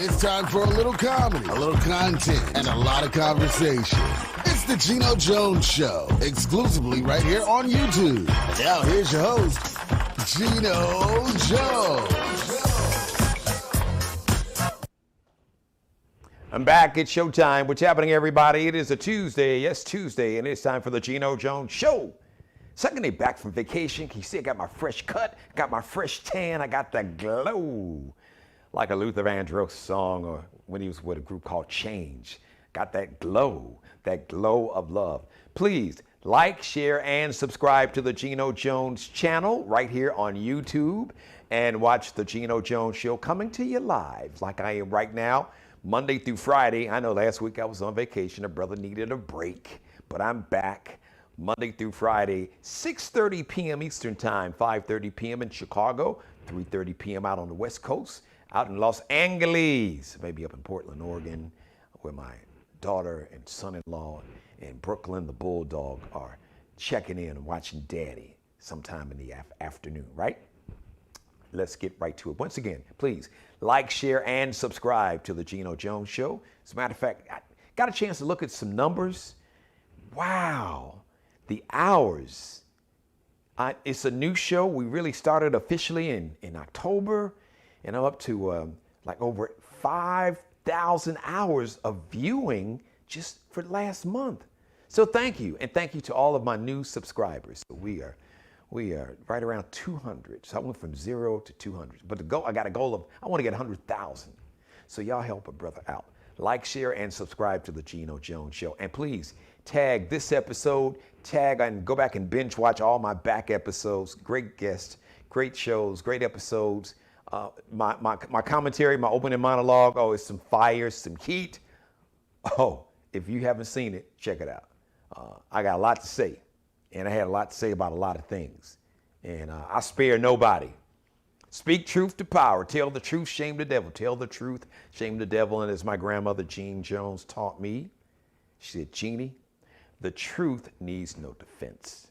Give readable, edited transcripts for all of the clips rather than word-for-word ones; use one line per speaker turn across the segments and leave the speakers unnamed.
It's time for a little comedy, a little content, and a lot of conversation. It's the Geno Jones Show, exclusively right here on YouTube. Now here's your host, Geno Jones.
I'm back. It's showtime. What's happening, everybody? It is a Tuesday. Yes, Tuesday, and it's time for the Geno Jones Show. Second day back from vacation. Can you see I got my fresh cut, got my fresh tan, I got the glow. Like a Luther Vandross song, or when he was with a group called Change. Got that glow of love. Please like, share, and subscribe to the Geno Jones channel right here on YouTube, and watch the Geno Jones Show coming to you live like I am right now, Monday through Friday. I know last week I was on vacation. A brother needed a break, but I'm back Monday through Friday, 6:30 p.m. Eastern Time, 5:30 p.m. in Chicago, 3:30 p.m. out on the West Coast. Out in Los Angeles, maybe up in Portland, Oregon, where my daughter and son-in-law and Brooklyn, the bulldog, are checking in and watching Daddy sometime in the afternoon, right? Let's get right to it. Once again, please like, share, and subscribe to the Geno Jones Show. As a matter of fact, I got a chance to look at some numbers. Wow, the hours. It's a new show. We really started officially in October. And I'm up to like over 5,000 hours of viewing just for last month. So thank you, and thank you to all of my new subscribers. So we are right around 200. So I went from 0 to 200. But I got a goal of, I want to get 100,000. So y'all help a brother out. Like, share, and subscribe to the Geno Jones Show. And please tag this episode, tag and go back and binge watch all my back episodes. Great guests, great shows, great episodes. My commentary, my opening monologue, it's some fire, some heat. Oh, if you haven't seen it, check it out. I got a lot to say, and I had a lot to say about a lot of things. And I spare nobody. Speak truth to power. Tell the truth, shame the devil. Tell the truth, shame the devil. And as my grandmother, Jean Jones, taught me, she said, Jeannie, the truth needs no defense.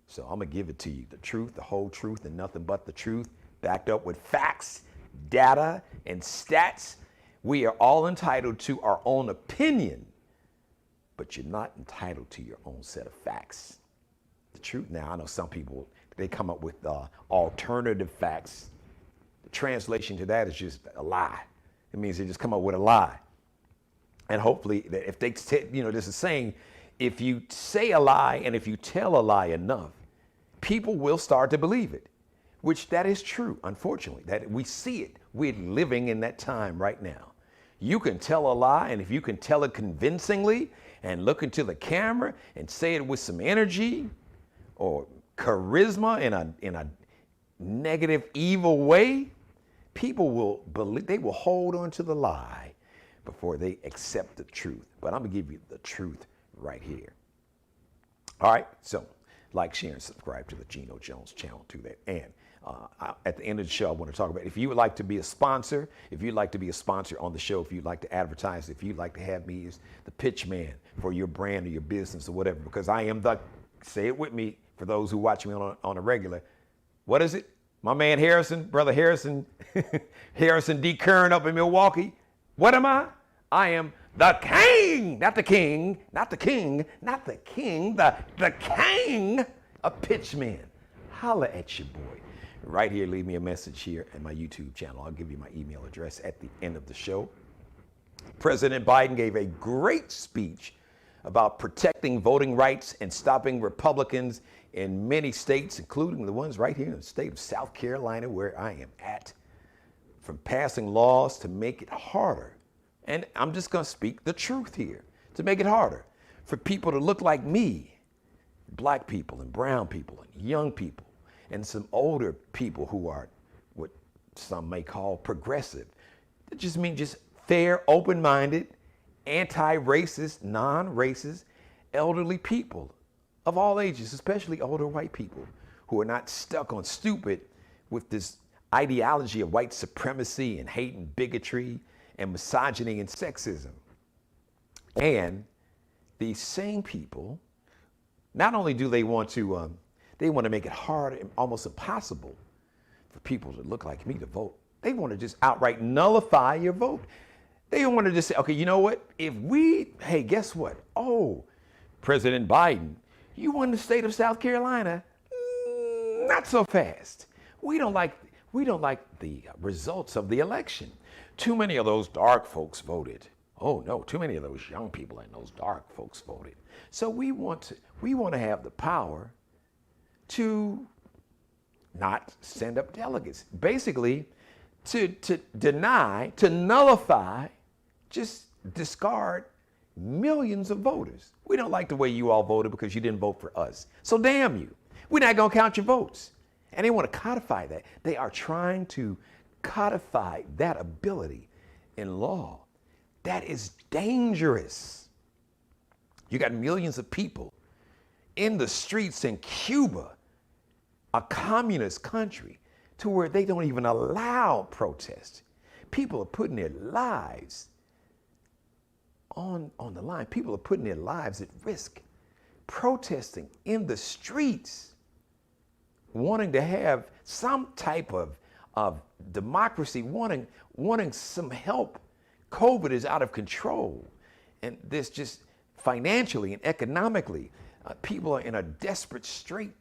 So I'm going to give it to you. The truth, the whole truth, and nothing but the truth. Backed up with facts, data, and stats. We are all entitled to our own opinion, but you're not entitled to your own set of facts. The truth now, I know some people, they come up with alternative facts. The translation to that is just a lie. It means they just come up with a lie. And hopefully, if they, there's a saying, if you say a lie and if you tell a lie enough, people will start to believe it. Which that is true, unfortunately, that we see it. We're living in that time right now. You can tell a lie, and if you can tell it convincingly and look into the camera and say it with some energy or charisma in a negative, evil way, people will believe, they will hold on to the lie before they accept the truth. But I'm gonna give you the truth right here. All right, so like, share, and subscribe to the Geno Jones channel to that. And at the end of the show, I want to talk about, if you would like to be a sponsor, if you'd like to be a sponsor on the show, if you'd like to advertise, if you'd like to have me as the pitch man for your brand or your business or whatever, because I am say it with me for those who watch me on a regular. What is it? My man Harrison, brother Harrison, Harrison D. Kern up in Milwaukee. What am I? I am the king, not the king, not the king, not the king, the king of pitchmen. Holla at your boy. Right here, leave me a message here at my YouTube channel. I'll give you my email address at the end of the show. President Biden gave a great speech about protecting voting rights and stopping Republicans in many states, including the ones right here in the state of South Carolina, where I am at, from passing laws to make it harder. And I'm just going to speak the truth here, to make it harder for people to look like me, black people and brown people and young people, and some older people who are what some may call progressive. That just means just fair, open-minded, anti-racist, non-racist, elderly people of all ages, especially older white people who are not stuck on stupid with this ideology of white supremacy and hate and bigotry and misogyny and sexism. And these same people, not only do they want to make it hard and almost impossible for people to look like me to vote They want to just outright nullify your vote. They want to just say, okay, you know what? Hey, guess what? Oh, President Biden, you won the state of South Carolina. Not so fast. We don't like the results of the election. Too many of those dark folks voted. Oh no, too many of those young people and those dark folks voted. So we want to have the power to not send up delegates. Basically, to deny, to nullify, just discard millions of voters. We don't like the way you all voted because you didn't vote for us. So damn you. We're not going to count your votes. And they want to codify that. They are trying to codify that ability in law. That is dangerous. You got millions of people in the streets in Cuba, a communist country, to where they don't even allow protest. People are putting their lives on the line. People are putting their lives at risk, protesting in the streets, wanting to have some type of democracy, wanting some help. COVID is out of control. And there's just financially and economically, people are in a desperate strait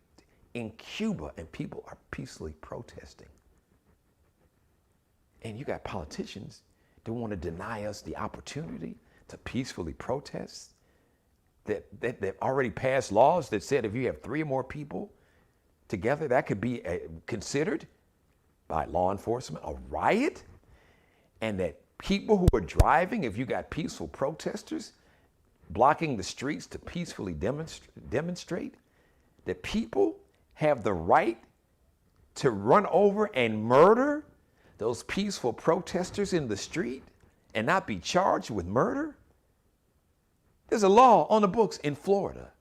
in Cuba, and people are peacefully protesting. And you got politicians that want to deny us the opportunity to peacefully protest, that they've already passed laws that said if you have 3 or more people together, that could be considered by law enforcement a riot, and that people who are driving, if you got peaceful protesters blocking the streets to peacefully demonstrate, that people have the right to run over and murder those peaceful protesters in the street and not be charged with murder? There's a law on the books in Florida.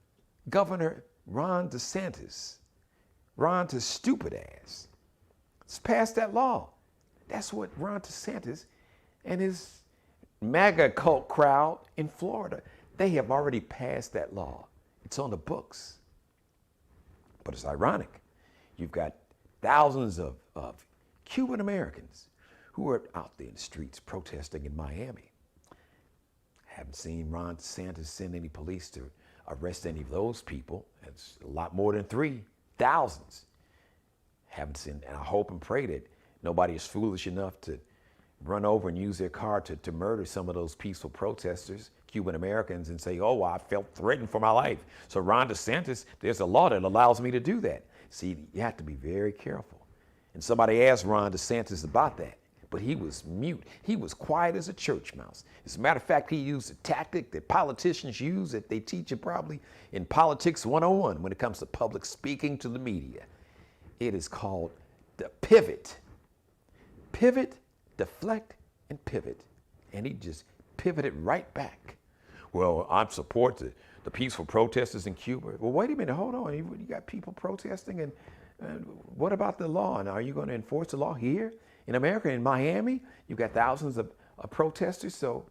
Governor Ron DeSantis, Ron's stupid ass, has passed that law. That's what Ron DeSantis and his MAGA cult crowd in Florida, they have already passed that law. It's on the books. But it's ironic. You've got thousands of Cuban Americans who are out there in the streets protesting in Miami. Haven't seen Ron DeSantis send any police to arrest any of those people. It's a lot more than 3, thousands. Haven't seen, and I hope and pray that nobody is foolish enough to run over and use their car to murder some of those peaceful protesters, Cuban Americans, and say, oh, I felt threatened for my life. So Ron DeSantis, there's a law that allows me to do that. See, you have to be very careful. And somebody asked Ron DeSantis about that, but he was mute. He was quiet as a church mouse. As a matter of fact, he used a tactic that politicians use, that they teach you probably in Politics 101 when it comes to public speaking to the media. It is called the pivot. Pivot, deflect, and pivot. And he just pivoted right back. Well, I support the peaceful protesters in Cuba. Well, wait a minute, hold on. You got people protesting, and what about the law? And are you going to enforce the law here in America, in Miami? You've got thousands of protesters. So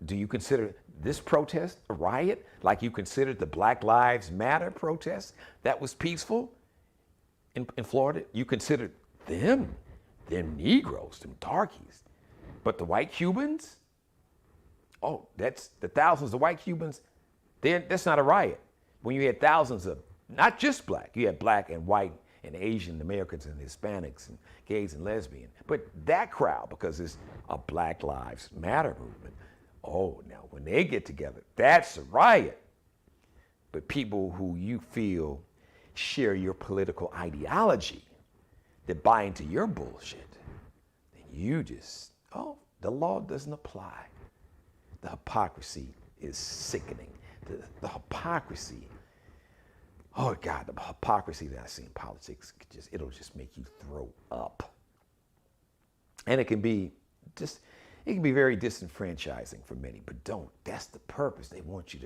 do you consider this protest a riot, like you considered the Black Lives Matter protest that was peaceful in Florida? You considered them Negroes, them darkies. But the white Cubans, oh, that's the thousands of white Cubans, that's not a riot. When you had thousands of, not just black, you had black and white and Asian Americans and Hispanics and gays and lesbians. But that crowd, because it's a Black Lives Matter movement, oh, now when they get together, that's a riot. But people who you feel share your political ideology, that buy into your bullshit, then you just, oh, the law doesn't apply. The hypocrisy is sickening. The hypocrisy, oh God, the hypocrisy that I see in politics, it'll just make you throw up. And it can be very disenfranchising for many, but that's the purpose. They want you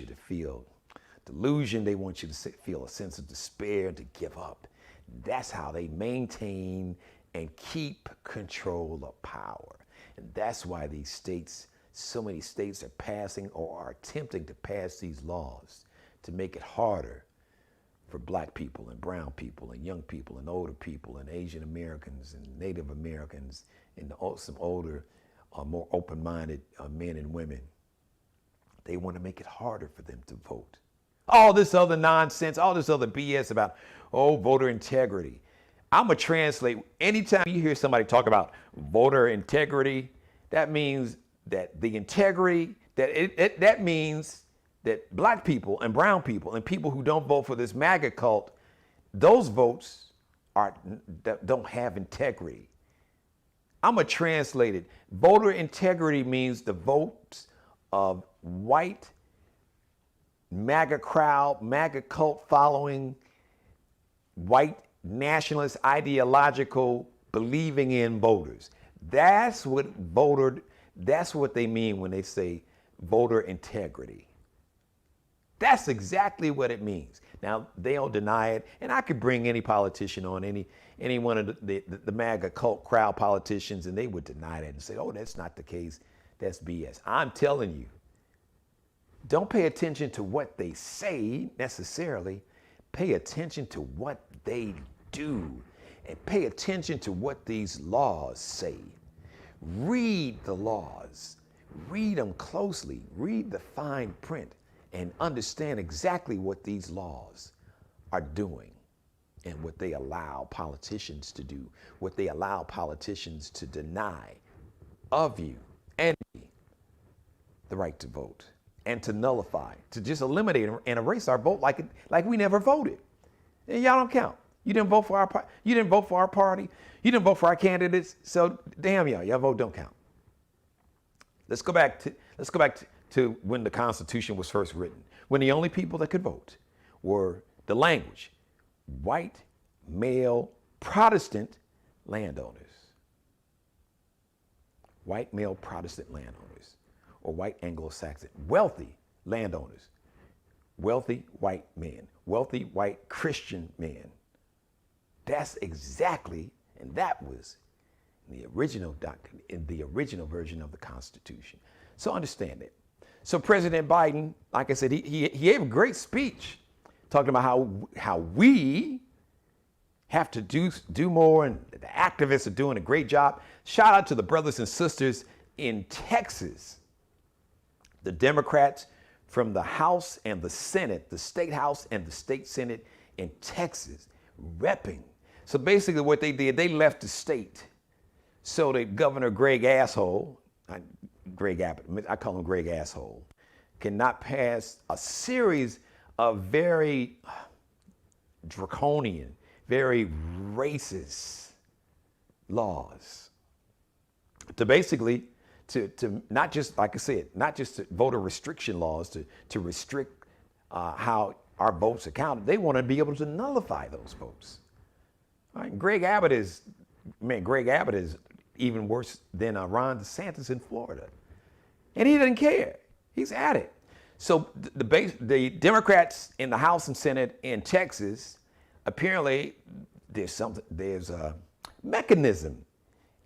to feel delusion. They want you to feel a sense of despair and to give up. That's how they maintain and keep control of power. And that's why these states, so many states are passing or are attempting to pass these laws to make it harder for black people and brown people and young people and older people and Asian Americans and Native Americans and some older, more open-minded men and women. They want to make it harder for them to vote. All this other nonsense, all this other BS about, voter integrity. I'm going to translate. Anytime you hear somebody talk about voter integrity, that means that the integrity, that means that black people and brown people and people who don't vote for this MAGA cult, those votes don't have integrity. I'm going to translate it. Voter integrity means the votes of white MAGA crowd, MAGA cult following, white nationalist, ideological, believing in voters. That's what they mean when they say voter integrity. That's exactly what it means. Now, they don't deny it, and I could bring any politician on, any one of the MAGA cult crowd politicians, and they would deny that and say, that's not the case. That's BS. I'm telling you, don't pay attention to what they say necessarily. Pay attention to what they do, and pay attention to what these laws say. Read the laws. Read them closely. Read the fine print and understand exactly what these laws are doing and what they allow politicians to do, what they allow politicians to deny of you and me the right to vote and to nullify, to just eliminate and erase our vote like we never voted. And y'all don't count. You didn't vote for our party. You didn't vote for our party. You didn't vote for our candidates. So damn y'all vote don't count. Let's go back to when the Constitution was first written, when the only people that could vote were the language, white, male, Protestant landowners. White, male, Protestant landowners, or white Anglo-Saxon, wealthy landowners, wealthy white men, wealthy white Christian men. That's exactly, and that was in the original version of the Constitution. So understand it. So President Biden, like I said, he gave a great speech talking about how we have to do more, and the activists are doing a great job. Shout out to the brothers and sisters in Texas, the Democrats from the House and the Senate, the State House and the State Senate in Texas, repping. So basically what they did, they left the state so that Governor Greg Asshole, Greg Abbott, I call him Greg Asshole, cannot pass a series of very draconian, very racist laws to basically to not just, like I said, not just voter restriction laws to restrict how our votes are counted. They want to be able to nullify those votes. All right, Greg Abbott is even worse than Ron DeSantis in Florida. And he didn't care. He's at it. So the Democrats in the House and Senate in Texas, apparently there's a mechanism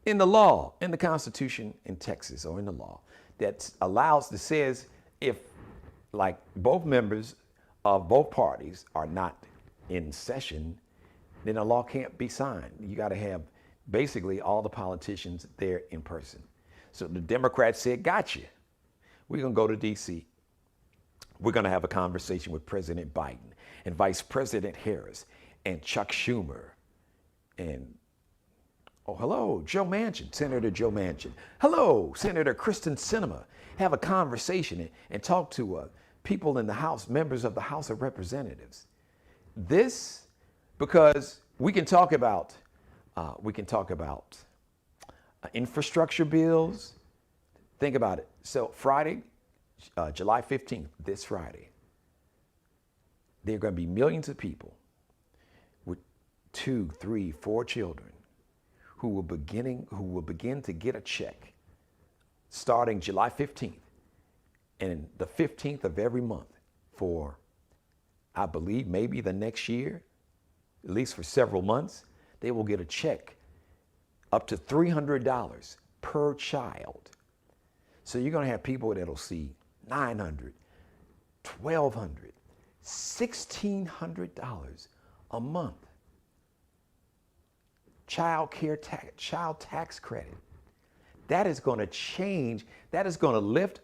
in the law, in the Constitution in Texas, or in the law, that says if like both members of both parties are not in session, then a law can't be signed. You got to have basically all the politicians there in person. So the Democrats said, gotcha. We're going to go to D.C. We're going to have a conversation with President Biden and Vice President Harris and Chuck Schumer and, hello, Senator Joe Manchin. Hello, Senator Kristen Sinema. Have a conversation and talk to people in the House, members of the House of Representatives. This, because we can talk about infrastructure bills. Think about it. So Friday, July 15th, this Friday, there are going to be millions of people with 2, 3, 4 children who will begin to get a check starting July 15th and the 15th of every month for, I believe, maybe the next year, at least for several months. They will get a check up to $300 per child. So you're going to have people that'll see $900, $1,200, $1,600 a month. Child tax credit. That is going to change. That is going to lift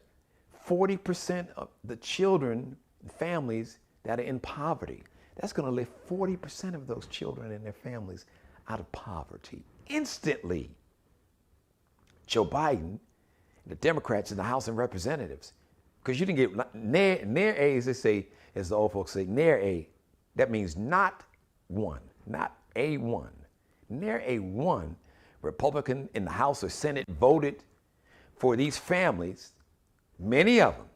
40% of the children, families that are in poverty. That's going to lift 40% of those children and their families out of poverty instantly. Joe Biden, the Democrats in the House of Representatives, because you didn't get near A, as they say, as the old folks say, near A. That means not one, not A1. Near A1, Republican in the House or Senate voted for these families, many of them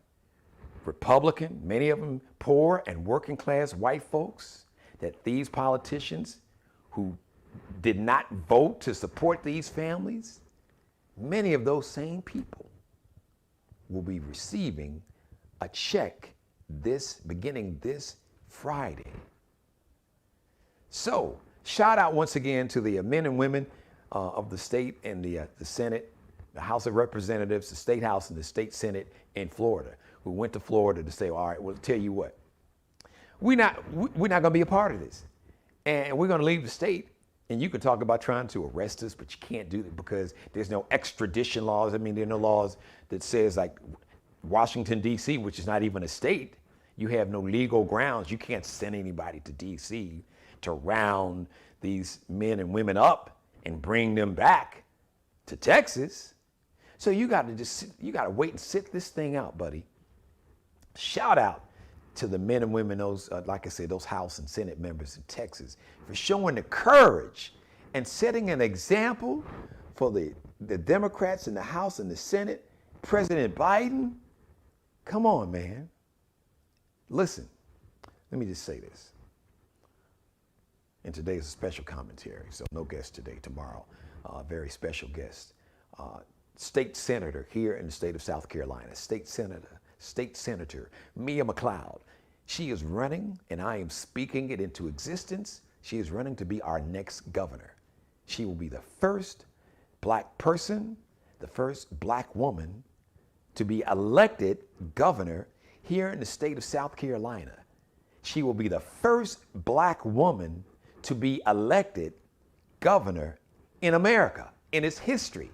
Republican, many of them poor and working class white folks, that these politicians who did not vote to support these families, many of those same people will be receiving a check beginning this Friday. So, shout out once again to the men and women of the state and the Senate, the House of Representatives, the State House and the State Senate in Florida, who went to Florida to say, all right, well, tell you what, we're not going to be a part of this. And we're going to leave the state. And you can talk about trying to arrest us, but you can't do it because there's no extradition laws. I mean, there are no laws that says like Washington, D.C., which is not even a state. You have no legal grounds. You can't send anybody to D.C. to round these men and women up and bring them back to Texas. So you got to wait and sit this thing out, buddy. Shout out to the men and women, those, like I said, those House and Senate members in Texas for showing the courage and setting an example for the Democrats in the House and the Senate. President Biden, come on, man. Listen, let me just say this. And today is a special commentary, so no guest today. Tomorrow, very special guest. State Senator here in the state of South Carolina, State Senator Mia McLeod. She is running, and I am speaking it into existence. She is running to be our next governor. She will be the first black person, the first black woman to be elected governor here in the state of South Carolina. She will be the first black woman to be elected governor in America, in its history.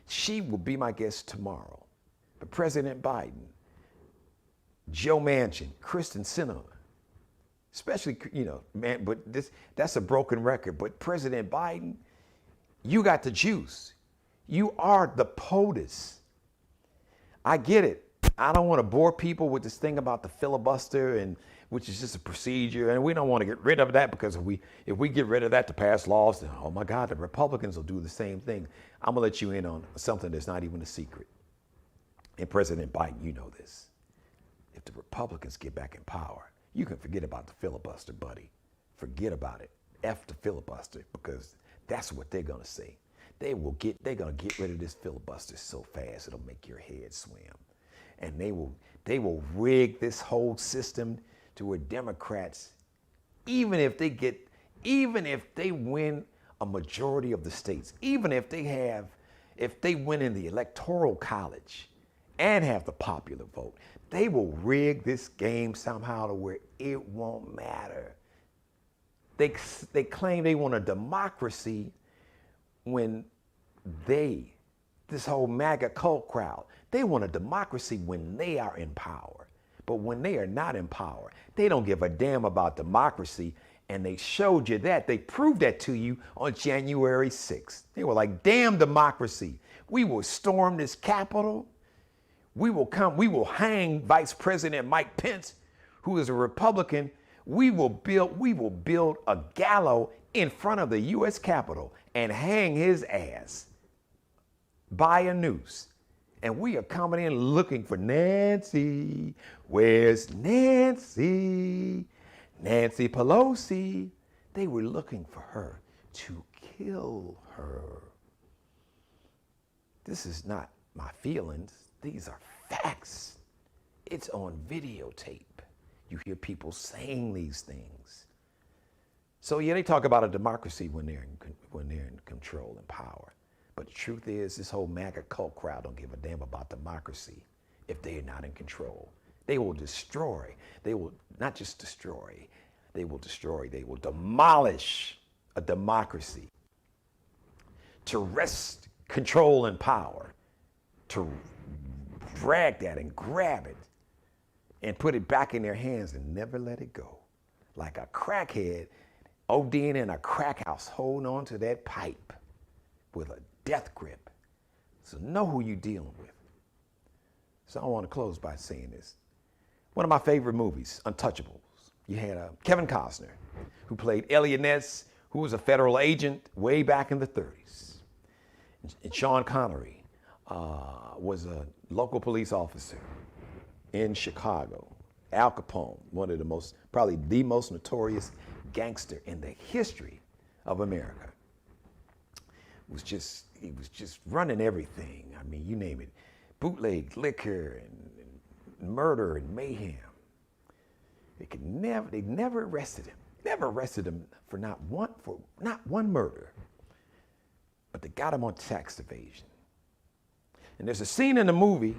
She will be my guest tomorrow. But President Biden, Joe Manchin, Kristen Sinema, especially, man, but that's a broken record. But President Biden, you got the juice. You are the POTUS. I get it. I don't want to bore people with this thing about the filibuster, and which is just a procedure, and we don't want to get rid of that, because if we get rid of that to pass laws, then oh my God, the Republicans will do the same thing. I'm gonna let you in on something that's not even a secret. And President Biden, you know this. If the Republicans get back in power, you can forget about the filibuster, buddy. Forget about it. F the filibuster, because that's what they're gonna say. They're gonna get rid of this filibuster so fast it'll make your head swim. And they will rig this whole system to where Democrats, even if they win a majority of the states, even if they win in the electoral college and have the popular vote, they will rig this game somehow to where it won't matter. They claim they want a democracy when this whole MAGA cult crowd, they want a democracy when they are in power. But when they are not in power, they don't give a damn about democracy. And they showed you that. They proved that to you on January 6th. They were like, damn democracy. We will storm this Capitol. We will hang Vice President Mike Pence, who is a Republican. We will build a gallows in front of the U.S. Capitol and hang his ass by a noose. And we are coming in looking for Nancy. Where's Nancy? Nancy Pelosi. They were looking for her to kill her. This is not my feelings. These are facts. It's on videotape. You hear people saying these things. So yeah, they talk about a democracy when they're in control and power. But the truth is, this whole MAGA cult crowd don't give a damn about democracy if they're not in control. They will destroy. They will not just destroy. They will destroy. They will demolish a democracy to wrest control and power, to drag that and grab it and put it back in their hands and never let it go. Like a crackhead ODing in a crack house, holding on to that pipe with a death grip. So know who you're dealing with. So I want to close by saying this. One of my favorite movies, Untouchables. You had Kevin Costner, who played Elliot Ness, who was a federal agent way back in the 30s. And Sean Connery was a local police officer in Chicago. Al Capone, one of the most, probably the most notorious gangster in the history of America. He was just running everything. I mean, you name it. Bootleg liquor and murder and mayhem. They never arrested him. Never arrested him for not one murder. But they got him on tax evasion. And there's a scene in the movie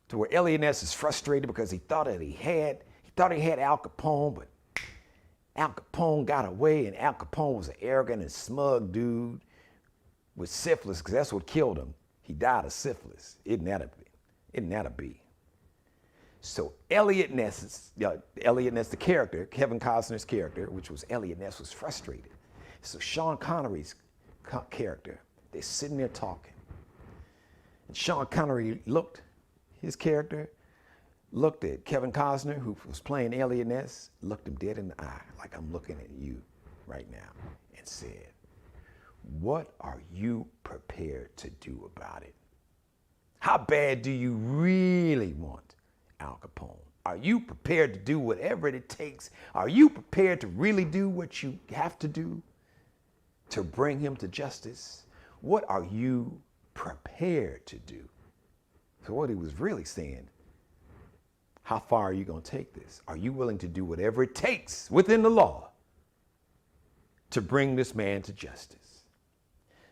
to where Elliot Ness is frustrated because he thought he had Al Capone, but Al Capone got away, and Al Capone was an arrogant and smug dude with syphilis, because that's what killed him. He died of syphilis. Isn't that a B? So Elliot Ness, the character, Kevin Costner's character, which was Elliot Ness, was frustrated. So Sean Connery's character, they're sitting there talking. And Sean Connery his character looked at Kevin Costner, who was playing Elliot Ness, looked him dead in the eye, like I'm looking at you right now, and said, "What are you prepared to do about it? How bad do you really want Al Capone? Are you prepared to do whatever it takes? Are you prepared to really do what you have to do to bring him to justice? What are you prepared to do?" So what he was really saying, how far are you going to take this? Are you willing to do whatever it takes within the law to bring this man to justice?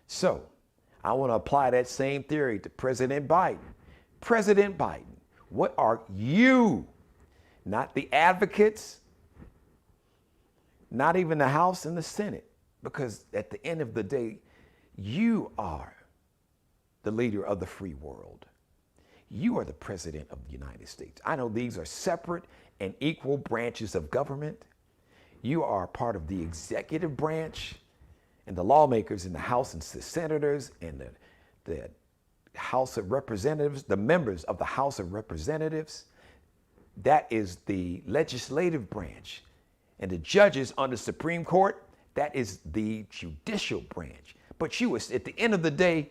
So I want to apply that same theory to President Biden. President Biden, what are you, not the advocates, not even the House and the Senate, because at the end of the day, you are the leader of the free world. You are the president of the United States. I know these are separate and equal branches of government. You are part of the executive branch, and the lawmakers in the House and the senators and the House of Representatives, the members of the House of Representatives, that is the legislative branch. And the judges on the Supreme Court, that is the judicial branch. But you, at the end of the day,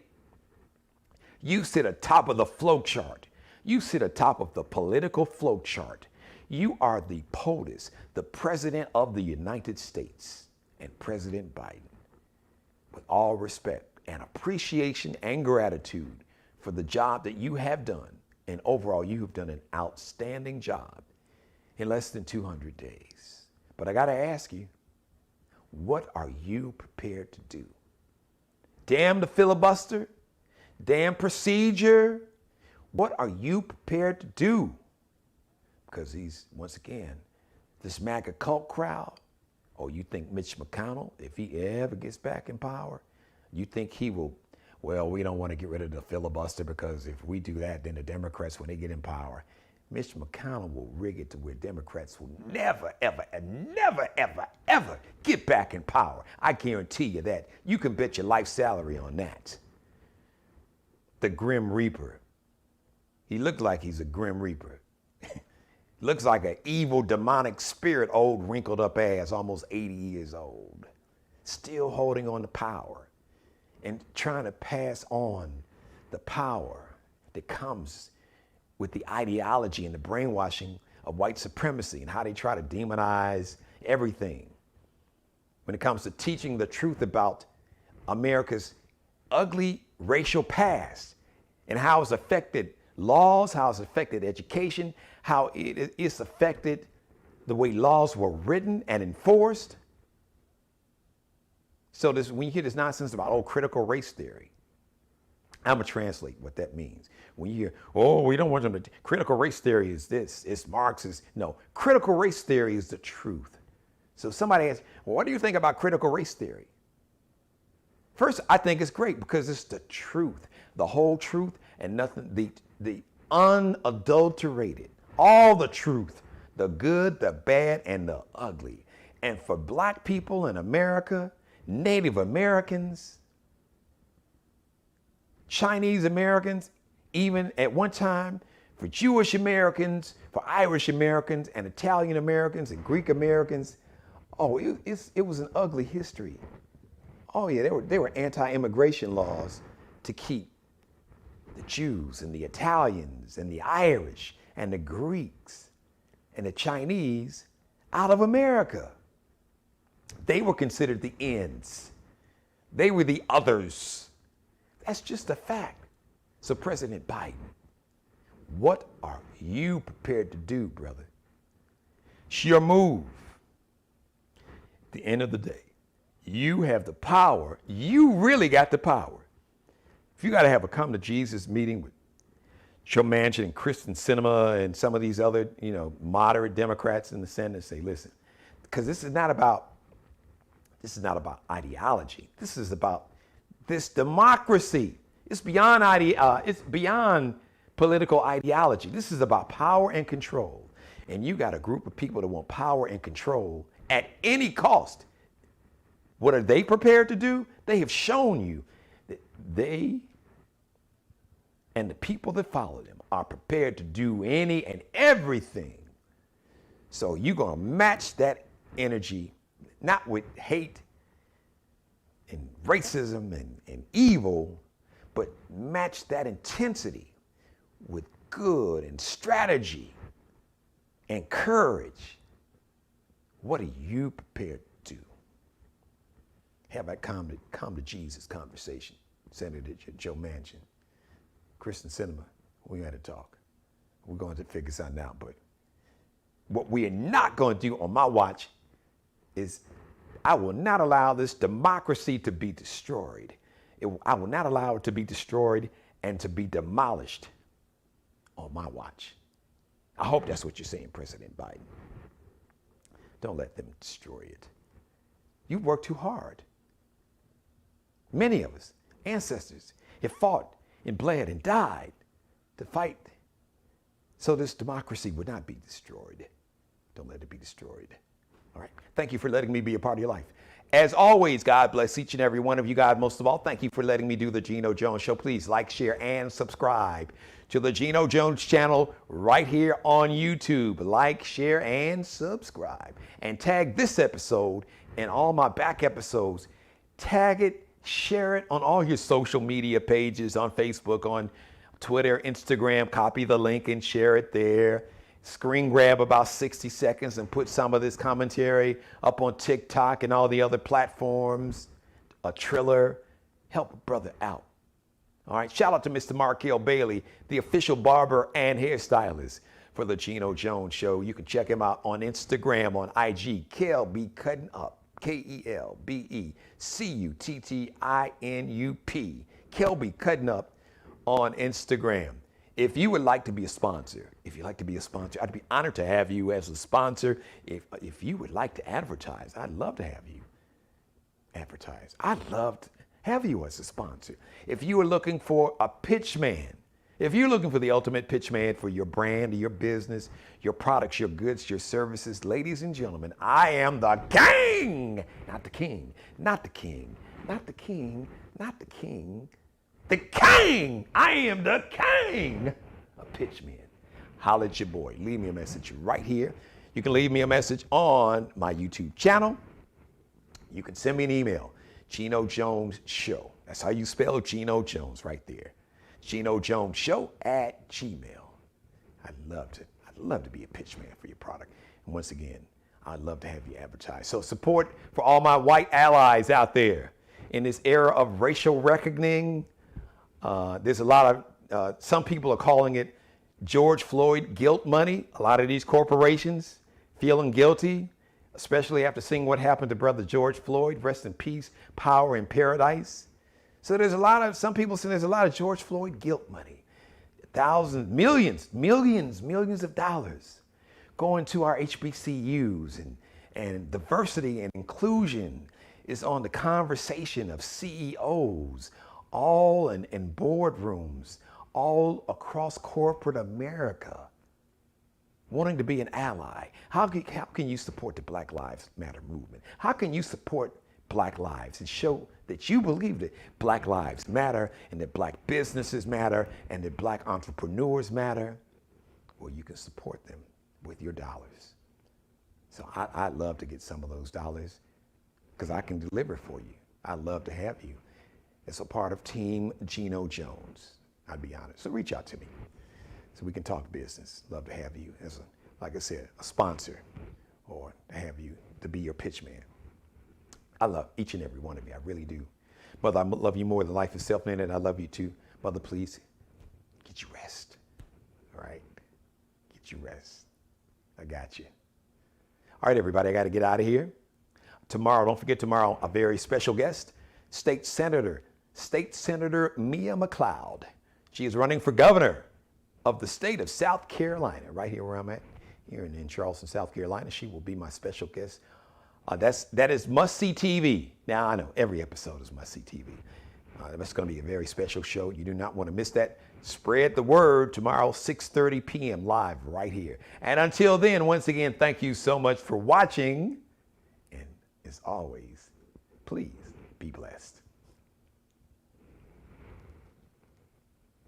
you sit atop of the flow chart. You sit atop of the political flow chart. You are the POTUS, the President of the United States, and President Biden. With all respect and appreciation and gratitude for the job that you have done, and overall you have done an outstanding job in less than 200 days. But I got to ask you, what are you prepared to do? Damn the filibuster, damn procedure. What are you prepared to do? Because once again, this MAGA cult crowd, oh, you think Mitch McConnell, if he ever gets back in power, you think he will, well, we don't want to get rid of the filibuster because if we do that, then the Democrats, when they get in power, Mitch McConnell will rig it to where Democrats will never, ever, and never, ever, ever get back in power. I guarantee you that. You can bet your life salary on that. The Grim Reaper. He looked like he's a Grim Reaper. Looks like an evil demonic spirit, old wrinkled up ass, almost 80 years old. Still holding on to power and trying to pass on the power that comes with the ideology and the brainwashing of white supremacy and how they try to demonize everything when it comes to teaching the truth about America's ugly racial past and how it's affected laws, how it's affected education, how it's affected the way laws were written and enforced. So when you hear this nonsense about, critical race theory, I'm going to translate what that means. When you hear, oh, we don't want them to, critical race theory is this, it's Marxist. No, critical race theory is the truth. So if somebody asks, well, what do you think about critical race theory? First, I think it's great because it's the truth, the whole truth and nothing, the unadulterated, all the truth, the good, the bad, and the ugly. And for black people in America, Native Americans, Chinese Americans, even at one time, for Jewish Americans, for Irish Americans, and Italian Americans, and Greek Americans, oh, it was an ugly history. Oh yeah, there were anti-immigration laws to keep the Jews and the Italians and the Irish and the Greeks and the Chinese out of America. They were considered the ends. They were the others. That's just a fact. So President Biden, what are you prepared to do, brother? It's your move. At the end of the day, you have the power. You really got the power. If you got to have a come to Jesus meeting with Joe Manchin and Kristen Sinema and some of these other, moderate Democrats in the Senate, say, listen, because this is not about ideology. This is about this democracy. It's beyond political ideology. This is about power and control. And you got a group of people that want power and control at any cost. What are they prepared to do? They have shown you that they and the people that follow them are prepared to do any and everything. So you're going to match that energy, not with hate and racism and evil, but match that intensity with good and strategy and courage. What are you prepared to do? Have that come to Jesus conversation. Senator Joe Manchin, Kristen Sinema, we got to talk. We're going to figure something out. But what we are not going to do on my watch is I will not allow this democracy to be destroyed. I will not allow it to be destroyed and to be demolished on my watch. I hope that's what you're saying, President Biden. Don't let them destroy it. You've worked too hard. Many of us, ancestors, have fought and bled and died to fight so this democracy would not be destroyed. Don't let it be destroyed. All right. Thank you for letting me be a part of your life. As always, God bless each and every one of you. God, most of all, thank you for letting me do the Geno Jones Show. Please like, share, and subscribe to the Geno Jones channel right here on YouTube. Like, share, and subscribe. And tag this episode and all my back episodes. Tag it, share it on all your social media pages, on Facebook, on Twitter, Instagram. Copy the link and share it there. Screen grab about 60 seconds and put some of this commentary up on TikTok and all the other platforms. A Triller. Help a brother out. All right. Shout out to Mr. Markel Bailey, the official barber and hairstylist for the Geno Jones Show. You can check him out on Instagram, on IG, Kelby Cutting Up. KelbeCuttinup. Kelby Cutting Up on Instagram. If you would like to be a sponsor, I'd be honored to have you as a sponsor. If you would like to advertise, I'd love to have you advertise. I'd love to have you as a sponsor. If you are looking for a pitch man, if you're looking for the ultimate pitch man for your brand, your business, your products, your goods, your services, ladies and gentlemen, I am the king, not the king, not the king, not the king, not the king. The king! I am the king! A pitch man. Holla at your boy. Leave me a message right here. You can leave me a message on my YouTube channel. You can send me an email. Geno Jones Show. That's how you spell Geno Jones right there. Geno Jones Show at Gmail. I'd love to be a pitch man for your product. And once again, I'd love to have you advertise. So support for all my white allies out there in this era of racial reckoning. There's a lot of, some people are calling it George Floyd guilt money. A lot of these corporations feeling guilty, especially after seeing what happened to brother George Floyd. Rest in peace, power in paradise. So some people say there's a lot of George Floyd guilt money. Thousands, millions of dollars going to our HBCUs, and diversity and inclusion is on the conversation of CEOs, all in boardrooms, all across corporate America, wanting to be an ally. How can you support the Black Lives Matter movement? How can you support Black lives and show that you believe that Black lives matter and that Black businesses matter and that Black entrepreneurs matter? Well, you can support them with your dollars. So I'd love to get some of those dollars because I can deliver for you. I'd love to have you as a part of Team Geno Jones. I'd be honored. So reach out to me so we can talk business. Love to have you as like I said, a sponsor, or to have you to be your pitch man. I love each and every one of you. I really do. Mother, I love you more than life itself, man, and I love you too. Mother, please get you rest. All right? Get you rest. I got you. All right, everybody, I got to get out of here. Tomorrow, don't forget tomorrow, a very special guest, State Senator Mia McLeod. She is running for governor of the state of South Carolina, right here where I'm at, here in Charleston, South Carolina. She will be my special guest. That is must-see TV. Now, I know every episode is must-see TV. That's going to be a very special show. You do not want to miss that. Spread the word tomorrow, 6:30 p.m. live right here. And until then, once again, thank you so much for watching. And as always, please be blessed.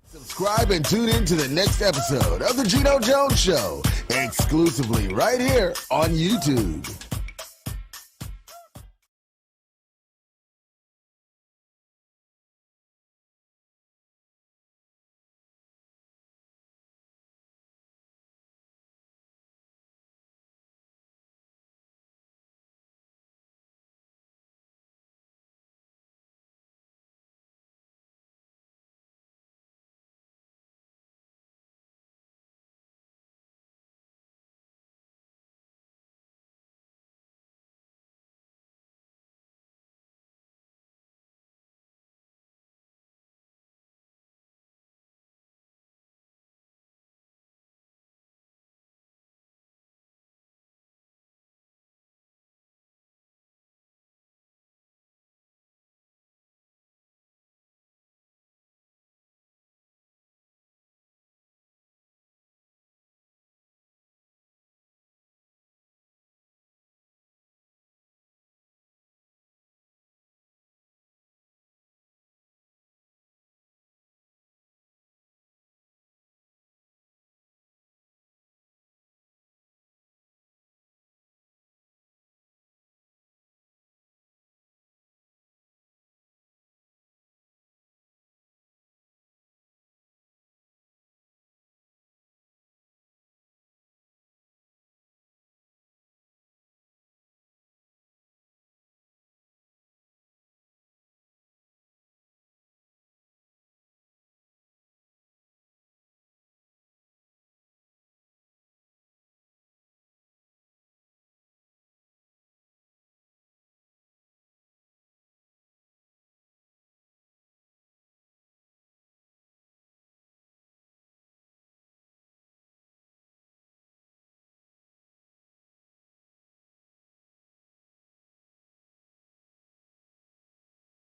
Subscribe and tune in to the next episode of The Geno Jones Show, exclusively right here on YouTube.